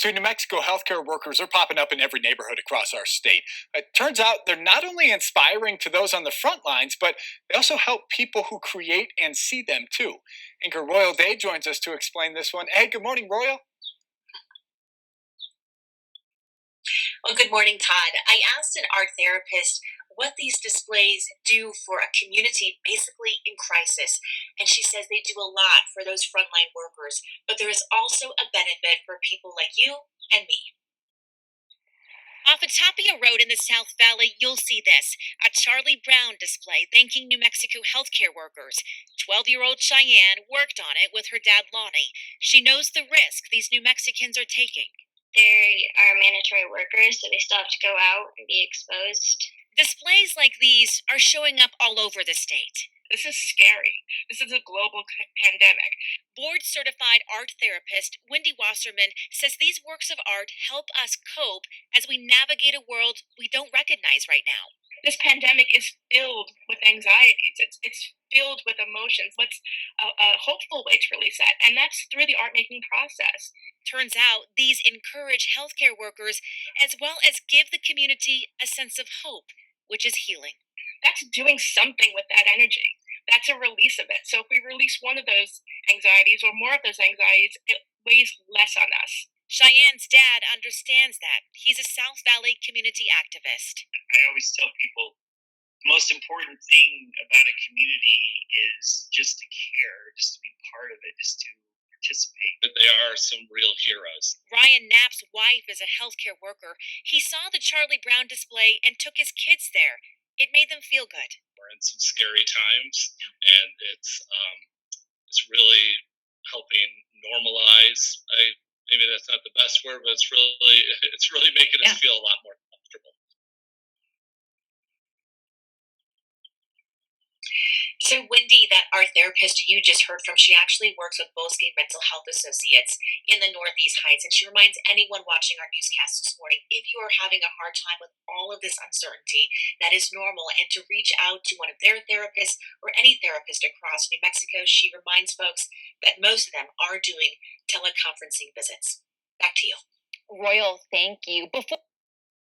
To New Mexico, healthcare workers are popping up in every neighborhood across our state. It turns out they're not only inspiring to those on the front lines, but they also help people who create and see them too. Anchor Royal Day joins us to explain this one. Hey, good morning, Royal. Well, good morning, Todd. I asked an art therapist what these displays do for a community basically in crisis. And she says they do a lot for those frontline workers, but there is also a benefit for people like you and me. Off Atapia Road in the South Valley, you'll see this a Charlie Brown display thanking New Mexico healthcare workers. 12-year-old Cheyenne worked on it with her dad, Lonnie. She knows the risk these New Mexicans are taking. They are mandatory workers, so they still have to go out and be exposed. Displays like these are showing up all over the state. This is scary. This is a global pandemic. Board-certified art therapist Wendy Wasserman says these works of art help us cope as we navigate a world we don't recognize right now. This pandemic is filled with anxieties. It's filled with emotions. What's a hopeful way to release that? And that's through the art making process. Turns out these encourage healthcare workers as well as give the community a sense of hope, which is healing. That's doing something with that energy. That's a release of it. So if we release one of those anxieties or more of those anxieties, it weighs less on us. Cheyenne's dad understands that. He's a South Valley community activist. I always tell people the most important thing about a community is just to care, just to be part of it, just to participate. But they are some real heroes. Ryan Knapp's wife is a healthcare worker. He saw the Charlie Brown display and took his kids there. It made them feel good. We're in some scary times, and it's really helping normalize. Maybe that's not the best word, but it's really making us feel a lot more comfortable. So Wendy, that art therapist you just heard from, she actually works with Bosque Mental Health Associates in the Northeast Heights, and she reminds anyone watching our newscast this morning, if you are having a hard time with all of this uncertainty, that is normal, and to reach out to one of their therapists or any therapist across New Mexico. She reminds folks that most of them are doing teleconferencing visits. Back to you. Royal, thank you. Before